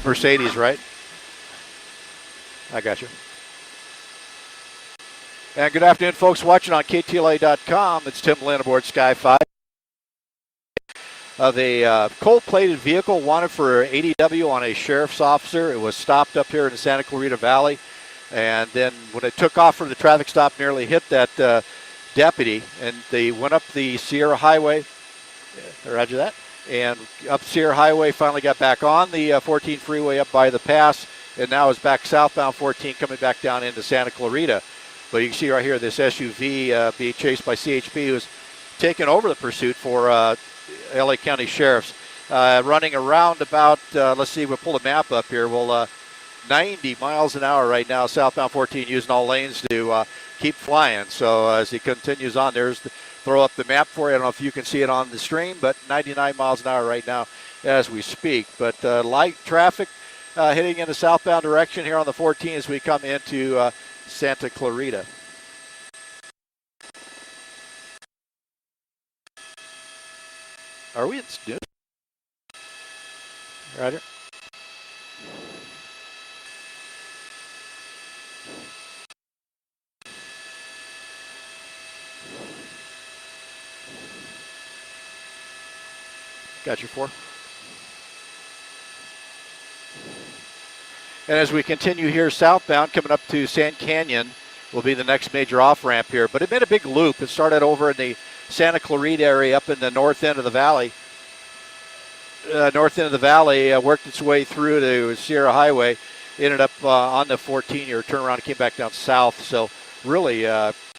Mercedes, right? I got you. And good afternoon, folks watching on KTLA.com. It's Tim Lynn aboard Sky 5. The cold-plated vehicle wanted for ADW on a sheriff's officer. It was stopped up here in the Santa Clarita Valley. And then when it took off from the traffic stop, nearly hit that deputy. And they went up the Sierra Highway. Roger that. And up Sierra Highway, finally got back on the 14 freeway up by the pass. And now is back southbound 14 coming back down into Santa Clarita. But you can see right here this SUV being chased by CHP, who's taken over the pursuit for LA County Sheriffs. Running around about, let's see, we'll pull the map up here. Well, 90 miles an hour right now, southbound 14, using all lanes to keep flying. So as he continues on, throw up the map for you. I don't know if you can see it on the stream, but 99 miles an hour right now as we speak. But light traffic hitting in the southbound direction here on the 14 as we come into Santa Clarita. Are we in studio? Roger. Got you 4. And as we continue here southbound, coming up to Sand Canyon will be the next major off-ramp here. But it made a big loop. It started over in the Santa Clarita area up in the north end of the valley. Worked its way through to Sierra Highway, ended up on the 14 here, turned around and came back down south. So really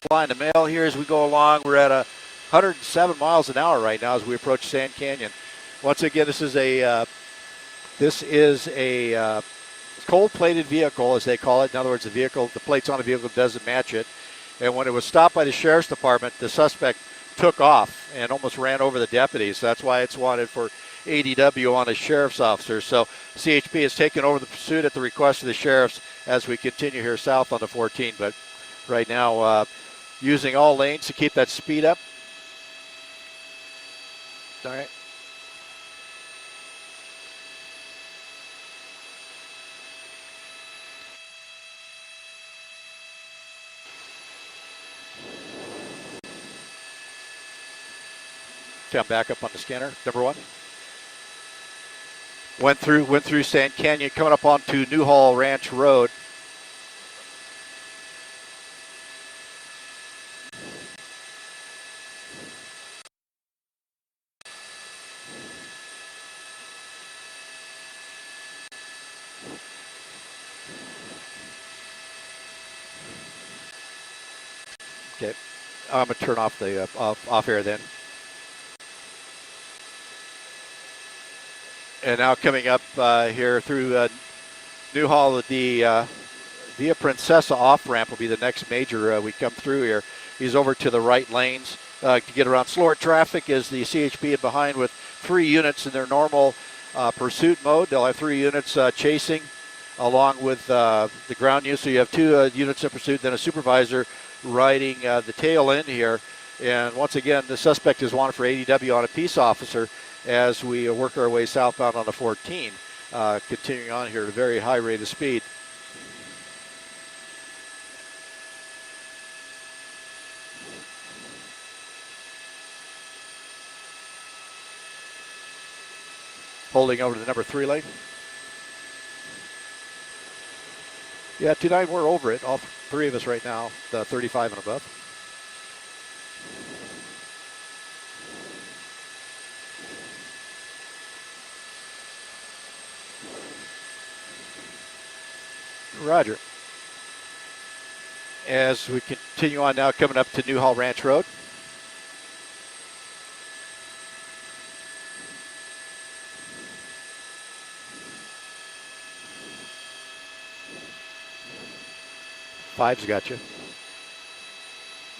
flying the mail here as we go along. We're at 107 miles an hour right now as we approach Sand Canyon. Once again, this is a cold-plated vehicle, as they call it. In other words, the plates on the vehicle doesn't match it. And when it was stopped by the sheriff's department, the suspect took off and almost ran over the deputies. That's why it's wanted for ADW on a sheriff's officer. So CHP has taken over the pursuit at the request of the sheriffs as we continue here south on the 14. But right now, using all lanes to keep that speed up. All right. Come back up on the scanner, number 1. Went through Sand Canyon, coming up onto Newhall Ranch Road. Okay, I'm gonna turn off the off air then. And now coming up here through Newhall, the Via Princesa off-ramp will be the next major we come through here. He's over to the right lanes to get around slower traffic as the CHP is behind with 3 units in their normal pursuit mode. They'll have 3 units chasing along with the ground unit. So you have 2 units in pursuit, then a supervisor riding the tail end here. And once again, the suspect is wanted for ADW on a peace officer as we work our way southbound on the 14, continuing on here at a very high rate of speed. Holding over to the number 3 lane. Yeah, 29, we're over it, all 3 of us right now, the 35 and above. Roger. As we continue on now, coming up to Newhall Ranch Road. Five's got you.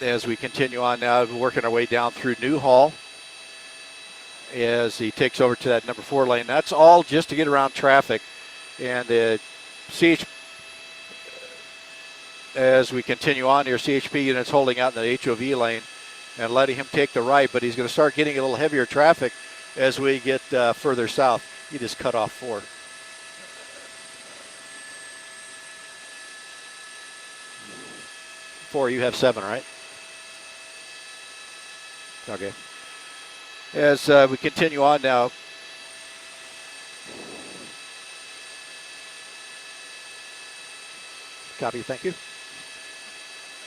As we continue on now, working our way down through Newhall. As he takes over to that number 4 lane. That's all just to get around traffic. And the as we continue on here, CHP units holding out in the HOV lane and letting him take the right, but he's going to start getting a little heavier traffic as we get further south. He just cut off 4. 4, you have 7, right? Okay. As we continue on now, copy, thank you.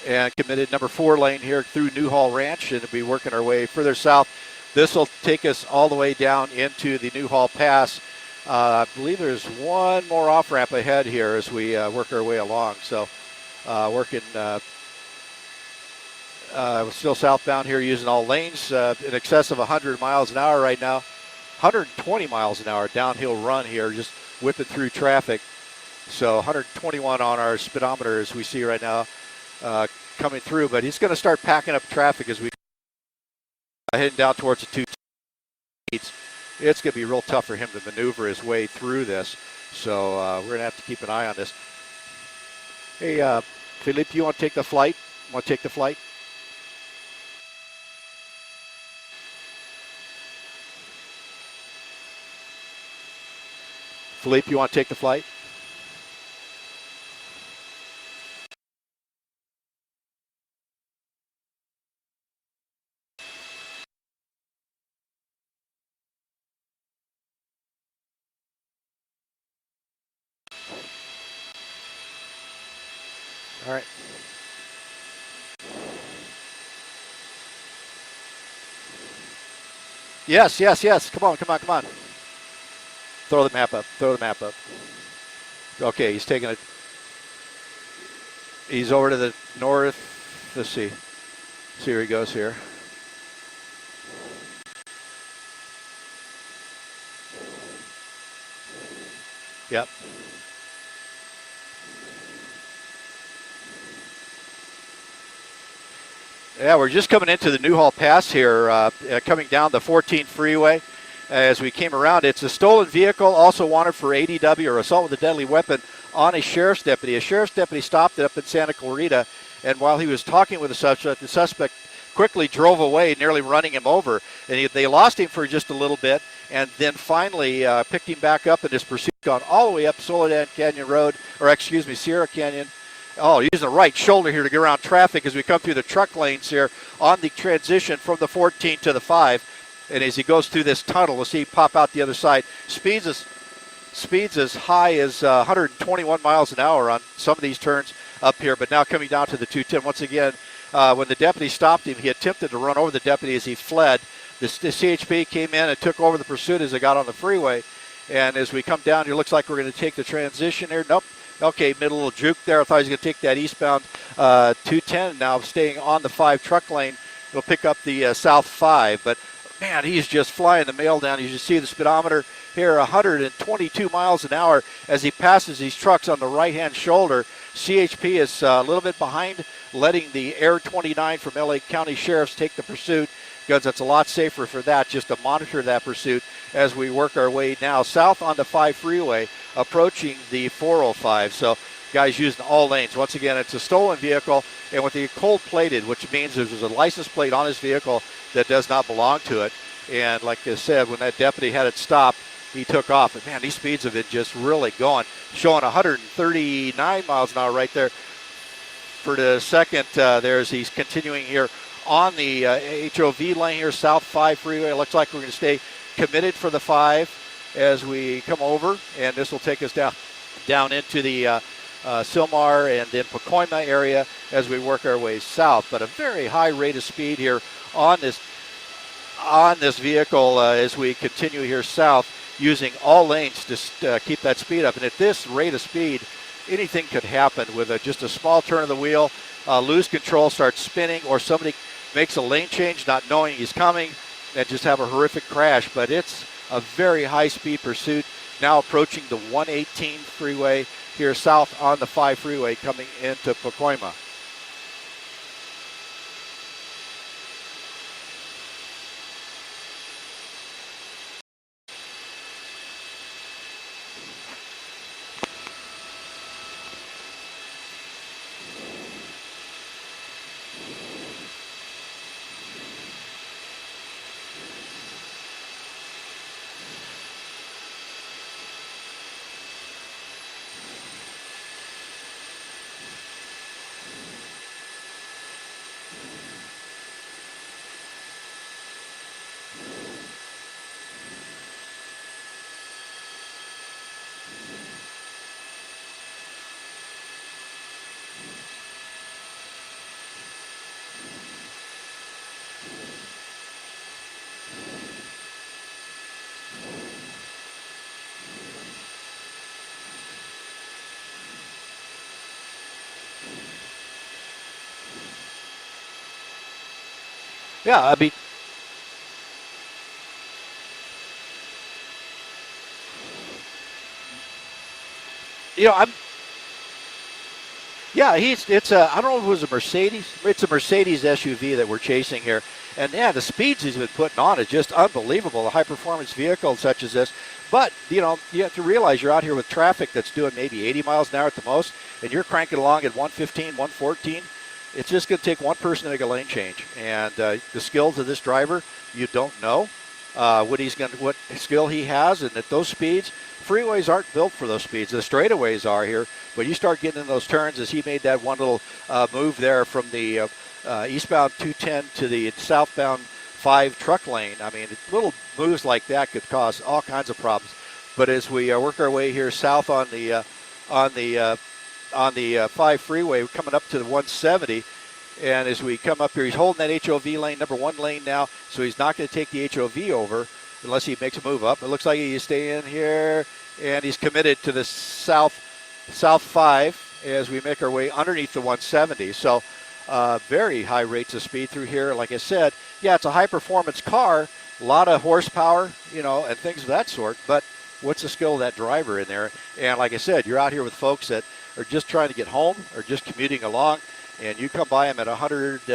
And committed number 4 lane here through Newhall Ranch, and we'll be working our way further south. This will take us all the way down into the Newhall Pass. I believe there's one more off-ramp ahead here as we work our way along. So working still southbound here using all lanes in excess of 100 miles an hour right now. 120 miles an hour downhill run here, just whipping through traffic. So 121 on our speedometer as we see right now coming through. But he's going to start packing up traffic as we heading down towards the 2 speeds. It's going to be real tough for him to maneuver his way through this. So we're going to have to keep an eye on this. Hey, Philippe, you want to take the flight? Want to take the flight? Philippe, you want to take the flight? All right. Yes, yes, yes. Come on, come on, come on. Throw the map up. Throw the map up. Okay, he's taking it. He's over to the north. Let's see. See where he goes here. Yep. Yeah, we're just coming into the Newhall Pass here, coming down the 14 freeway. As we came around, it's a stolen vehicle, also wanted for ADW or assault with a deadly weapon on a sheriff's deputy. A sheriff's deputy stopped it up in Santa Clarita, and while he was talking with the suspect quickly drove away, nearly running him over. And they lost him for just a little bit, and then finally picked him back up in his pursuit, gone all the way up Soledad Canyon Road, or excuse me, Sierra Canyon. Oh, using the right shoulder here to get around traffic as we come through the truck lanes here on the transition from the 14 to the 5. And as he goes through this tunnel, we'll see him pop out the other side. Speeds as high as 121 miles an hour on some of these turns up here, but now coming down to the 210. Once again, when the deputy stopped him, he attempted to run over the deputy as he fled. The CHP came in and took over the pursuit as they got on the freeway. And as we come down here, looks like we're going to take the transition here. Nope. Okay, made a little juke there. I thought he was going to take that eastbound 210. Now staying on the 5 truck lane, it'll pick up the south 5. But, man, he's just flying the mail down. You can see the speedometer here, 122 miles an hour as he passes these trucks on the right-hand shoulder. CHP is a little bit behind, letting the Air 29 from LA County Sheriffs take the pursuit, because it's a lot safer for that, just to monitor that pursuit as we work our way now south on the 5 freeway, approaching the 405. So guys using all lanes. Once again, it's a stolen vehicle, and with the cold-plated, which means there's a license plate on his vehicle that does not belong to it. And like I said, when that deputy had it stopped, he took off. And man, these speeds have been just really going, showing 139 miles an hour right there for the second. There's he's continuing here on the HOV lane here, South 5 freeway. It looks like we're going to stay committed for the 5 as we come over, and this will take us down into the Sylmar and then Pacoima area as we work our way south. But a very high rate of speed here on this vehicle as we continue here south, using all lanes to keep that speed up. And at this rate of speed, anything could happen with just a small turn of the wheel, lose control, start spinning, or somebody makes a lane change not knowing he's coming and just have a horrific crash. But it's a very high-speed pursuit, now approaching the 118 freeway here south on the 5 freeway coming into Pacoima. Yeah, I mean, I'm. Yeah, it's a, I don't know if it was a Mercedes. It's a Mercedes SUV that we're chasing here. And yeah, the speeds he's been putting on is just unbelievable. A high performance vehicle such as this. But, you have to realize you're out here with traffic that's doing maybe 80 miles an hour at the most, and you're cranking along at 115, 114. It's just going to take one person to make a lane change. And the skills of this driver, you don't know what skill he has. And at those speeds, freeways aren't built for those speeds. The straightaways are here. But you start getting in those turns, as he made that one little move there from the eastbound 210 to the southbound 5 truck lane. I mean, little moves like that could cause all kinds of problems. But as we work our way here south on the 5 freeway, we're coming up to the 170. And as we come up here, he's holding that HOV lane, number 1 lane now, so he's not going to take the HOV over unless he makes a move up. It looks like he's staying here, and he's committed to the south 5 as we make our way underneath the 170. So very high rates of speed through here. Like I said, yeah, it's a high-performance car, a lot of horsepower, and things of that sort. But what's the skill of that driver in there? And like I said, you're out here with folks that are just trying to get home or just commuting along, and you come by them at 100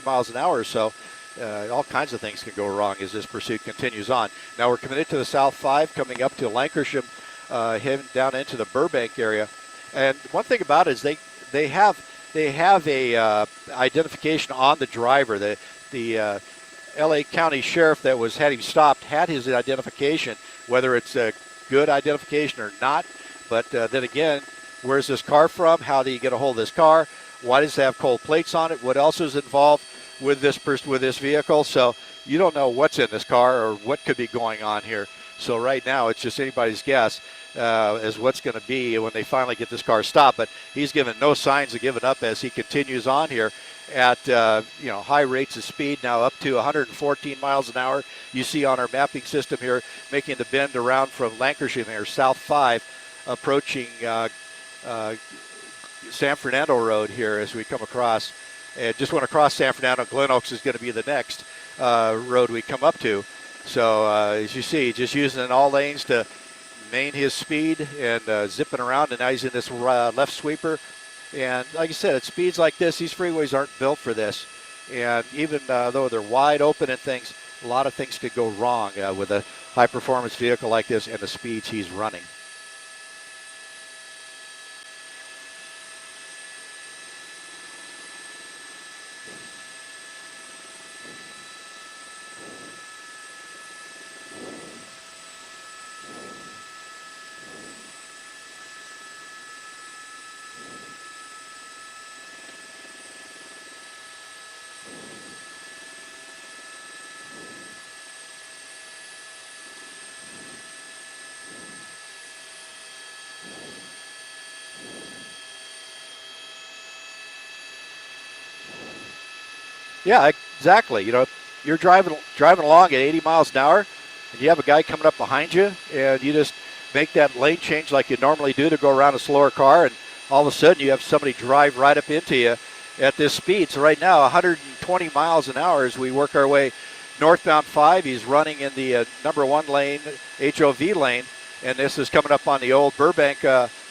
miles an hour or so. All kinds of things can go wrong as this pursuit continues on. Now we're committed to the South 5, coming up to Lancashire, heading down into the Burbank area. And one thing about it is they have a identification on the driver. The L.A. County Sheriff that had him stopped had his identification, whether it's a good identification or not. But then again, where's this car from? How do you get a hold of this car? Why does it have cold plates on it? What else is involved with this vehicle? So you don't know what's in this car or what could be going on here. So right now it's just anybody's guess as what's going to be when they finally get this car stopped. But he's given no signs of giving up as he continues on here at high rates of speed, now up to 114 miles an hour. You see on our mapping system here, making the bend around from Lancashire there, South 5, approaching San Fernando Road here as we come across. And just went across San Fernando. Glen Oaks is going to be the next road we come up to. So as you see, just using all lanes to maintain his speed and zipping around. And now he's in this left sweeper. And like I said, at speeds like this, these freeways aren't built for this. And even though they're wide open and things, a lot of things could go wrong with a high-performance vehicle like this and the speeds he's running. Yeah, exactly. You're driving along at 80 miles an hour, and you have a guy coming up behind you, and you just make that lane change like you normally do to go around a slower car, and all of a sudden you have somebody drive right up into you at this speed. So right now, 120 miles an hour as we work our way northbound 5. He's running in the number 1 lane, HOV lane, and this is coming up on the old Burbank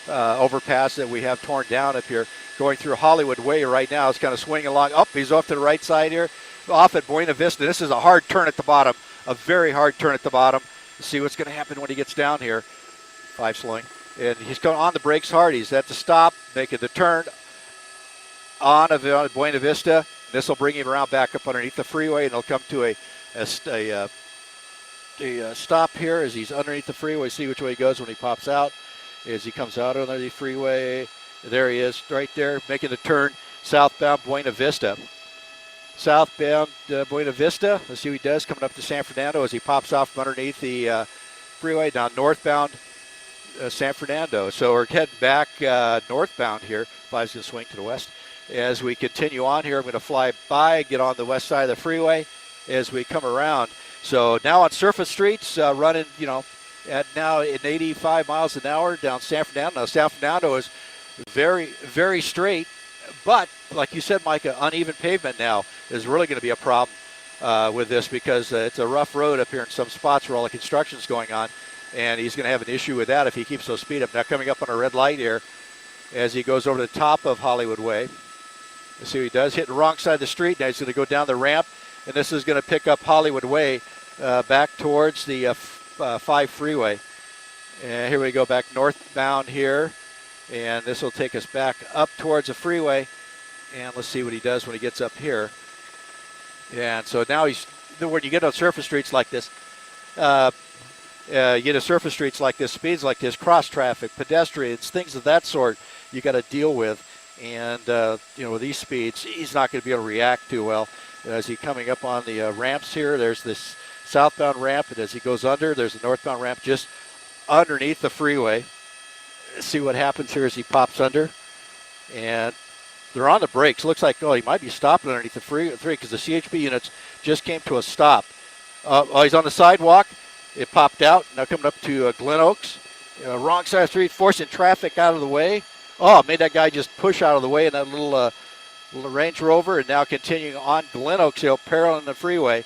overpass that we have torn down up here. Going through Hollywood Way right now. It's kind of swinging along. He's off to the right side here, off at Buena Vista. This is a hard turn at the bottom, a very hard turn at the bottom. Let's see what's going to happen when he gets down here. 5 slowing. And he's going on the brakes hard. He's at the stop, making the turn on Buena Vista. This will bring him around back up underneath the freeway, and he'll come to a stop here as he's underneath the freeway. See which way he goes when he pops out. As he comes out under the freeway, there he is right there making the turn southbound Buena Vista. southbound Buena Vista. Let's see what he does coming up to San Fernando as he pops off from underneath the freeway down northbound San Fernando. So we're heading back northbound here. 5's going to swing to the west. As we continue on here, I'm going to fly by, get on the west side of the freeway as we come around. So now on surface streets, running, at now in 85 miles an hour down San Fernando. Now San Fernando is very, very straight, but like you said, Micah, uneven pavement now is really going to be a problem with this because it's a rough road up here in some spots where all the construction is going on, and he's going to have an issue with that if he keeps those speed up. Now coming up on a red light here as he goes over the top of Hollywood Way. Let's see what he does. Hitting the wrong side of the street. Now he's going to go down the ramp, and this is going to pick up Hollywood Way back towards the 5 freeway. And here we go back northbound here, and this will take us back up towards the freeway. And let's see what he does when he gets up here. And so now when you get on surface streets like this, speeds like this, cross traffic, pedestrians, things of that sort, you got to deal with. And, with these speeds, he's not going to be able to react too well. As he's coming up on the ramps here, there's this southbound ramp, and as he goes under, there's a northbound ramp just underneath the freeway. Let's see what happens here as he pops under. And they're on the brakes. Looks like, he might be stopping underneath the freeway because the CHP units just came to a stop. He's on the sidewalk. It popped out. Now coming up to Glen Oaks. Wrong side of the street, forcing traffic out of the way. Made that guy just push out of the way in that little Range Rover, and now continuing on Glen Oaks Hill, paralleling the freeway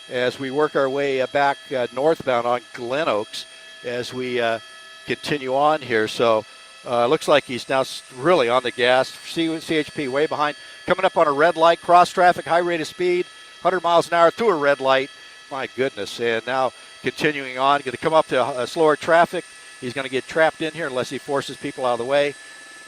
as we work our way back northbound on Glen Oaks as we continue on here. So looks like he's now really on the gas. CHP way behind, coming up on a red light, cross traffic, high rate of speed, 100 miles an hour through a red light. My goodness. And now continuing on, going to come up to slower traffic. He's going to get trapped in here unless he forces people out of the way.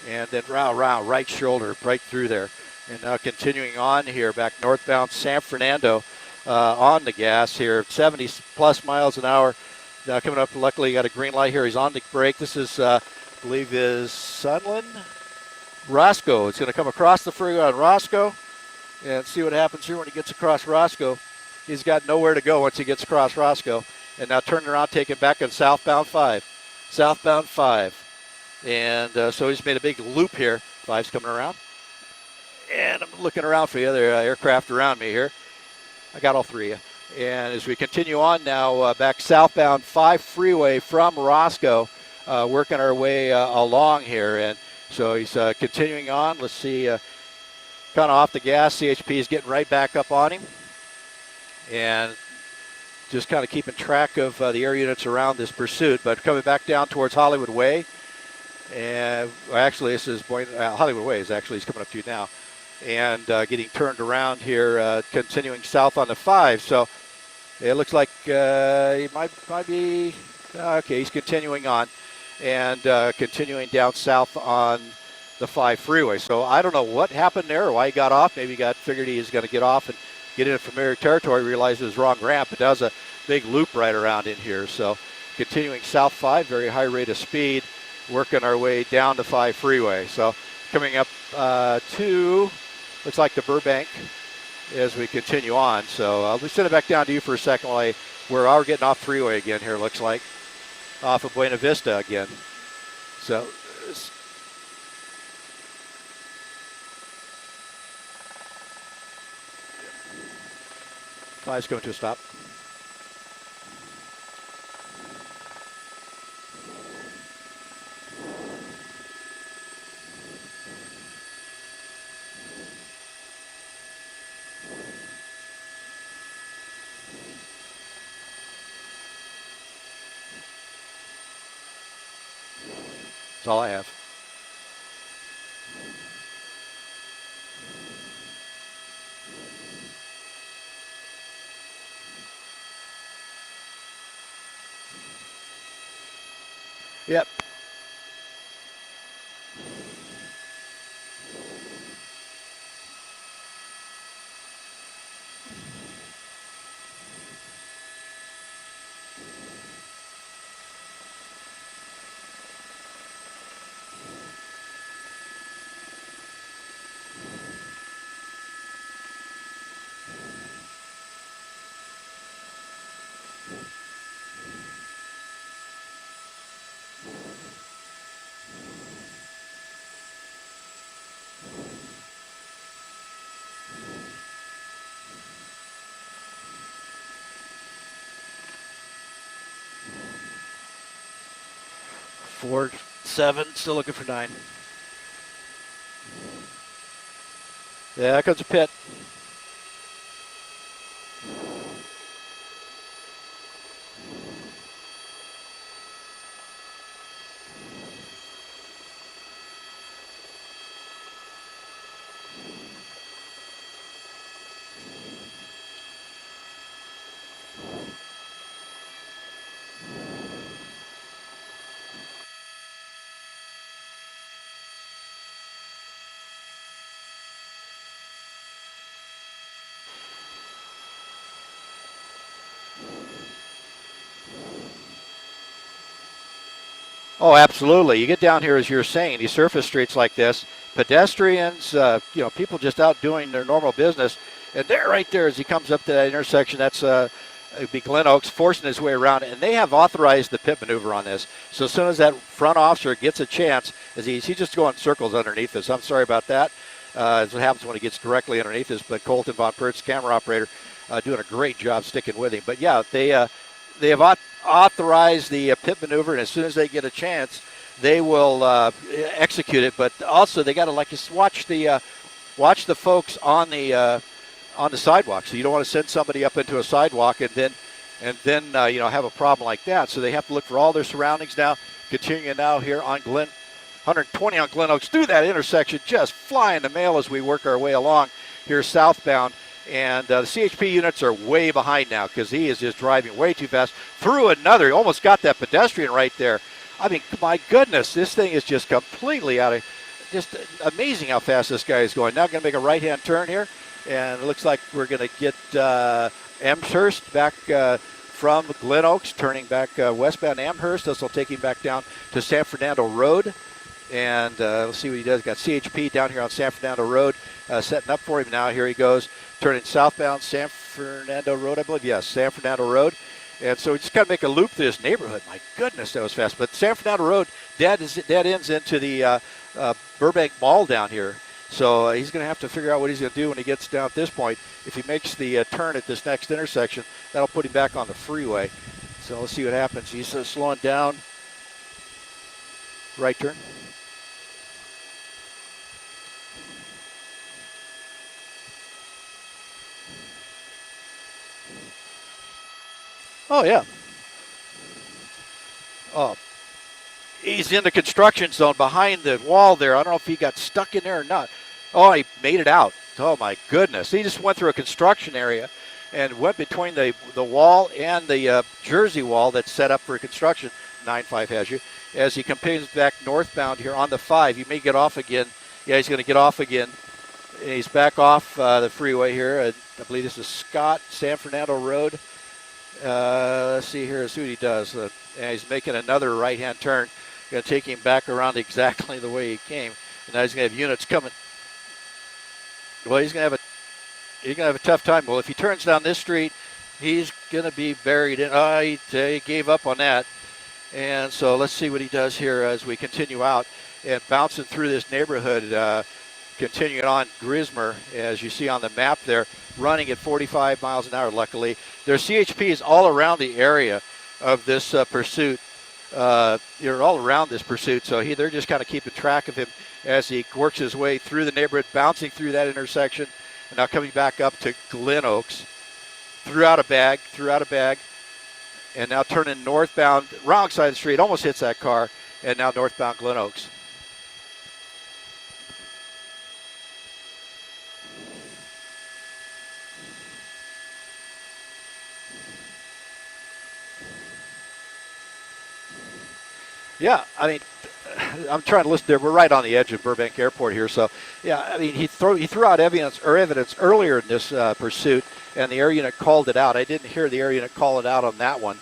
And then round, right shoulder, right through there. And now continuing on here, back northbound San Fernando on the gas here, 70-plus miles an hour. Now coming up, luckily got a green light here. He's on the brake. This is, I believe, is Sunland? Roscoe. It's going to come across the freeway on Roscoe. And see what happens here when he gets across Roscoe. He's got nowhere to go once he gets across Roscoe. And now turning around, taking back on southbound 5. Southbound 5. And so he's made a big loop here. 5's coming around. And I'm looking around for the other aircraft around me here. I got all 3 of you. And as we continue on now, back southbound 5 freeway from Roscoe, working our way along here. And so he's continuing on. Let's see, kind of off the gas. CHP is getting right back up on him. And just kind of keeping track of the air units around this pursuit. But coming back down towards Hollywood Way. And actually, this is Hollywood Way is actually he's coming up to you now, and getting turned around here, continuing south on the 5. So it looks like he might be okay. He's continuing on, and continuing down south on the 5 freeway. So I don't know what happened there or why he got off. Maybe he figured he was going to get off and get into familiar territory. Realized it was wrong ramp, but that was a big loop right around in here. So continuing south 5, very high rate of speed. Working our way down the 5 freeway. So coming up to, looks like the Burbank as we continue on. So I'll just send it back down to you for a second while we're getting off freeway again here, looks like. Off of Buena Vista again. So 5's going to a stop. That's all I have. Yep. 4, 7, still looking for 9. Yeah, there comes a pit. Oh, absolutely. You get down here, as you're saying, these surface streets like this, pedestrians, people just out doing their normal business. And there, right there, as he comes up to that intersection, that's it'd be Glen Oaks forcing his way around. And they have authorized the pit maneuver on this. So as soon as that front officer gets a chance, as he's just going circles underneath us. I'm sorry about that. That's what happens when he gets directly underneath us. But Colton Von Pertz, camera operator, doing a great job sticking with him. But yeah, they have authorize the pit maneuver, and as soon as they get a chance, they will execute it. But also, they got to watch the folks on the sidewalk. So you don't want to send somebody up into a sidewalk and then have a problem like that. So they have to look for all their surroundings now. Continuing now here on 120 on Glen Oaks through that intersection, just flying the mail as we work our way along here southbound. And the CHP units are way behind now because he is just driving way too fast through another. He almost got that pedestrian right there. I mean, my goodness, this thing is just completely out of, just amazing how fast this guy is going. Now going to make a right-hand turn here, and it looks like we're going to get Amherst back from Glen Oaks, turning back westbound Amherst. This will take him back down to San Fernando Road. And let's see what he does. Got CHP down here on San Fernando Road setting up for him now. Here he goes, turning southbound San Fernando Road, I believe. Yes, San Fernando Road. And so we just got to make a loop through this neighborhood. My goodness, that was fast. But San Fernando Road dead ends into the Burbank Mall down here. So he's going to have to figure out what he's going to do when he gets down at this point. If he makes the turn at this next intersection, that'll put him back on the freeway. So let's see what happens. He's slowing down. Right turn. Oh, yeah. Oh, he's in the construction zone behind the wall there. I don't know if he got stuck in there or not. Oh, he made it out. Oh, my goodness. He just went through a construction area and went between the wall and the Jersey wall that's set up for construction. 9-5 has you. As he continues back northbound here on the 5, he may get off again. Yeah, he's going to get off again. He's back off the freeway here. I believe this is Scott, San Fernando Road. Let's see here. Let's see what he does. And he's making another right-hand turn. Going to take him back around exactly the way he came. And now he's going to have units coming. Well, he's going to have a tough time. Well, if he turns down this street, he's going to be buried in. He gave up on that. And so let's see what he does here as we continue out and bouncing through this neighborhood. Continuing on Grismer, as you see on the map there, running at 45 miles an hour, luckily. There's CHPs all around the area of this pursuit. They're all around this pursuit, so they're just kind of keeping track of him as he works his way through the neighborhood, bouncing through that intersection, and now coming back up to Glen Oaks. Threw out a bag, and now turning northbound, wrong side of the street, almost hits that car, and now northbound Glen Oaks. Yeah, I mean, I'm trying to listen there. We're right on the edge of Burbank Airport here, so yeah, I mean, he threw out evidence earlier in this pursuit, and the air unit called it out. I didn't hear the air unit call it out on that one,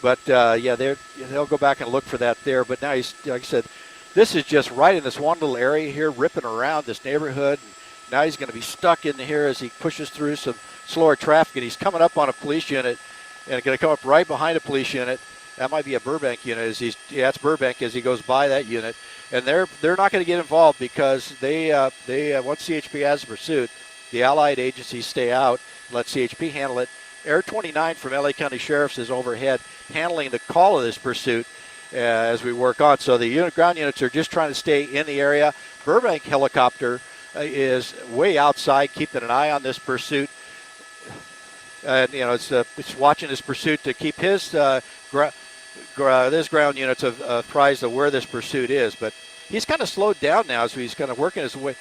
but yeah, they'll go back and look for that there. But now he's, like I said, this is just right in this one little area here, ripping around this neighborhood. And now he's going to be stuck in here as he pushes through some slower traffic, and he's coming up on a police unit, and going to come up right behind a police unit. That might be a Burbank unit. It's Burbank as he goes by that unit, and they're not going to get involved because they once CHP has a pursuit, the allied agencies stay out, let CHP handle it. Air 29 from LA County Sheriff's is overhead handling the call of this pursuit, as we work on. So the ground units are just trying to stay in the area. Burbank helicopter is way outside, keeping an eye on this pursuit. And it's watching this pursuit to keep his this ground units apprised of where this pursuit is. But he's kind of slowed down now, so he's kind of working his way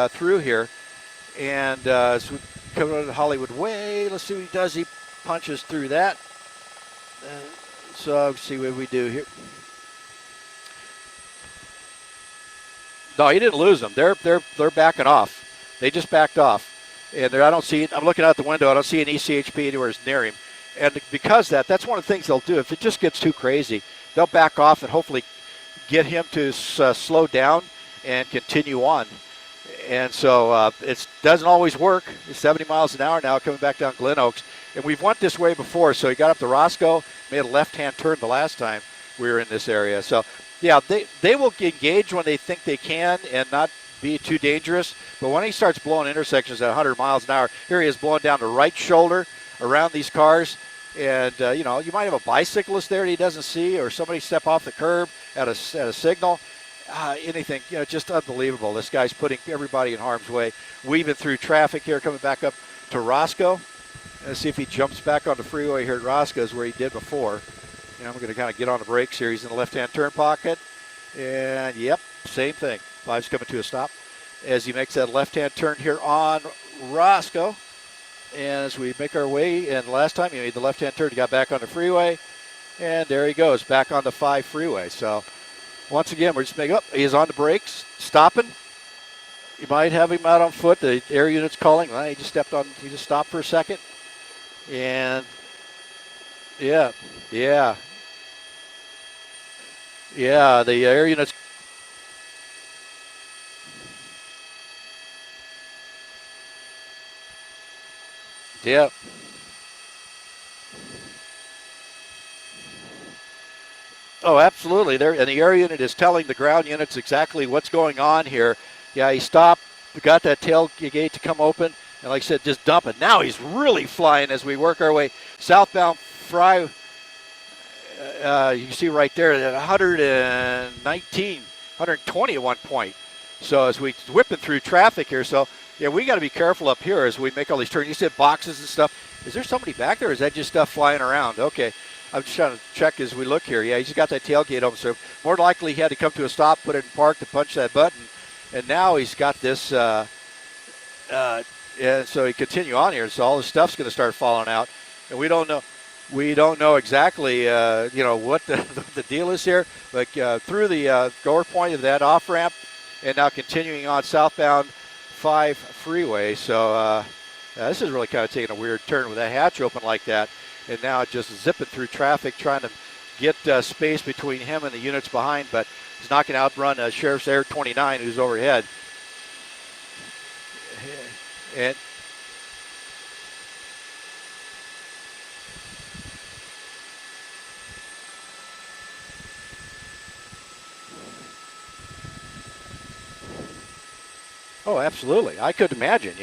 through here. And as we come over to Hollywood Way, let's see what he does. He punches through that. So let's see what we do here. No, he didn't lose them. They're backing off. They just backed off. And I don't see it. I'm looking out the window. I don't see an ECHP anywhere near him. And because that's one of the things they'll do. If it just gets too crazy, they'll back off and hopefully get him to slow down and continue on. And so it doesn't always work. It's 70 miles an hour now coming back down Glen Oaks. And we've went this way before. So he got up to Roscoe, made a left-hand turn the last time we were in this area. So, yeah, they will engage when they think they can and not be too dangerous. But when he starts blowing intersections at 100 miles an hour, here he is blowing down the right shoulder around these cars. And, you might have a bicyclist there that he doesn't see, or somebody step off the curb at a signal. Anything, just unbelievable. This guy's putting everybody in harm's way. Weaving through traffic here, coming back up to Roscoe. Let's see if he jumps back on the freeway here at Roscoe, where he did before. I'm going to kind of get on the brakes here. He's in the left-hand turn pocket. And, yep, same thing. 5's coming to a stop as he makes that left-hand turn here on Roscoe. And as we make our way, and last time he made the left-hand turn, he got back on the freeway. And there he goes, back on the 5 freeway. So, once again, we're just making up. He's on the brakes, stopping. You might have him out on foot. The air unit's calling. Well, he just stopped for a second. And, yeah, the air unit's. Yeah. Oh, absolutely. And the air unit is telling the ground units exactly what's going on here. Yeah, he stopped, got that tailgate to come open, and like I said, just dump it. Now he's really flying as we work our way southbound Fry. You can see right there at 119, 120 at one point. So as we whipping through traffic here, so yeah, we got to be careful up here as we make all these turns. You said boxes and stuff. Is there somebody back there, or is that just stuff flying around? Okay. I'm just trying to check as we look here. Yeah, he's got that tailgate open, so more likely he had to come to a stop, put it in park to punch that button, and now he's got this. And so he continue on here. So all the stuff's going to start falling out, and we don't know. We don't know exactly, what the deal is here, but through the goer point of that off ramp, and now continuing on southbound 5 freeway. So this is really kind of taking a weird turn with that hatch open like that. And now just zipping through traffic, trying to get space between him and the units behind, but he's not going to outrun Sheriff's Air 29, who's overhead. And oh, absolutely. I could imagine.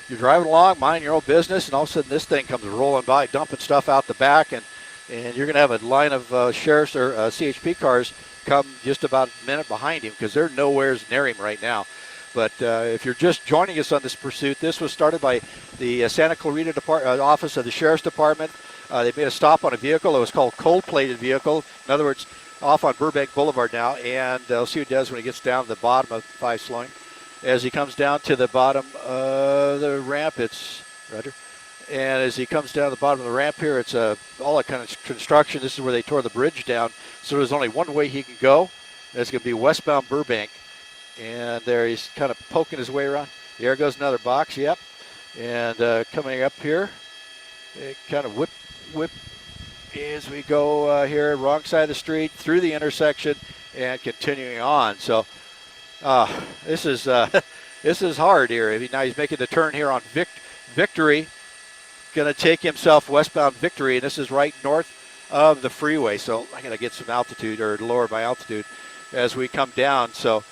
You're driving along, minding your own business, and all of a sudden this thing comes rolling by, dumping stuff out the back, and you're going to have a line of sheriff's or CHP cars come just about a minute behind him because they're nowhere near him right now. But if you're just joining us on this pursuit, this was started by the Santa Clarita office of the Sheriff's Department. They made a stop on a vehicle. It was called cold-plated vehicle. In other words, off on Burbank Boulevard now, and they'll see what he does when he gets down to the bottom of 5 slowing. As he comes down to the bottom of the ramp, it's Roger. And as he comes down to the bottom of the ramp here, it's all that kind of construction. This is where they tore the bridge down. So there's only one way he can go. That's going to be westbound Burbank. And there he's kind of poking his way around. There goes another box, yep. And coming up here, it kind of whip as we go here, wrong side of the street, through the intersection, and continuing on. So this is hard here. Now he's making the turn here on Victory. Going to take himself westbound Victory, and this is right north of the freeway. So I got to get some altitude, or lower by altitude, as we come down. So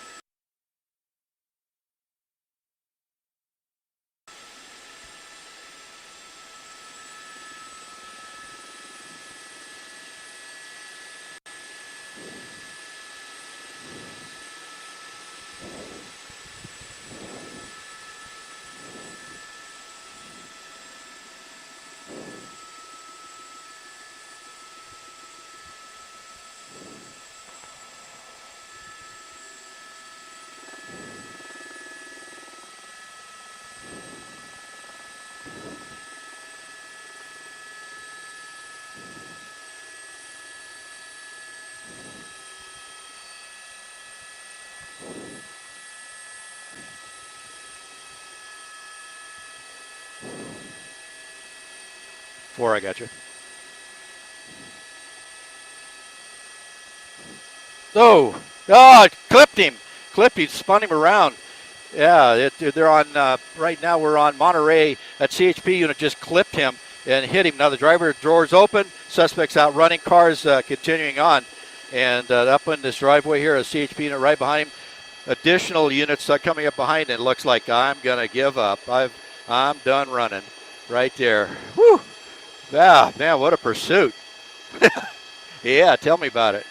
4, I got you. Oh, it clipped him. Spun him around. Yeah, they're on, right now we're on Monterey. That CHP unit just clipped him and hit him. Now the driver door's open. Suspect's out running. Cars continuing on. And up in this driveway here, a CHP unit right behind him. Additional units coming up behind it. Looks like I'm going to give up. I'm done running right there. Whew. Yeah, man, what a pursuit. Yeah, tell me about it.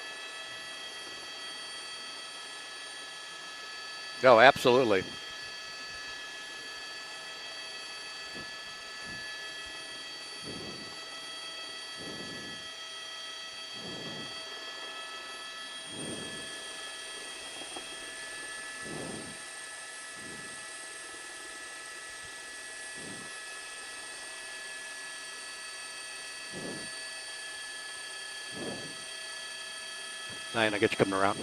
No, absolutely. Nine, I get you coming around.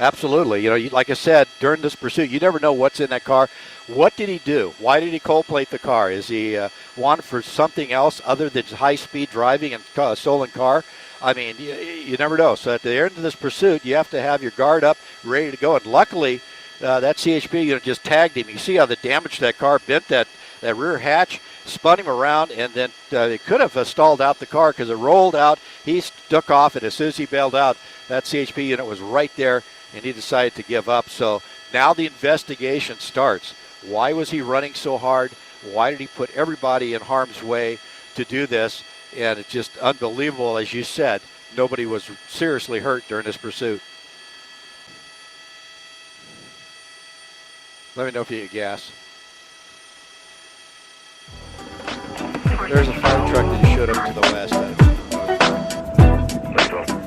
Absolutely. You know, like I said, during this pursuit, you never know what's in that car. What did he do? Why did he cold plate the car? Is he wanted for something else other than high-speed driving and a stolen car? I mean, you never know. So at the end of this pursuit, you have to have your guard up, ready to go. And luckily, that CHP unit just tagged him. You see how the damage to that car bent that rear hatch, spun him around, and then it could have stalled out the car because it rolled out. He took off, and as soon as he bailed out, that CHP unit was right there, and he decided to give up. So now the investigation starts. Why was he running so hard? Why did he put everybody in harm's way to do this? And it's just unbelievable, as you said. Nobody was seriously hurt during this pursuit. Let me know if you get gas. There's a fire truck that showed up to the west.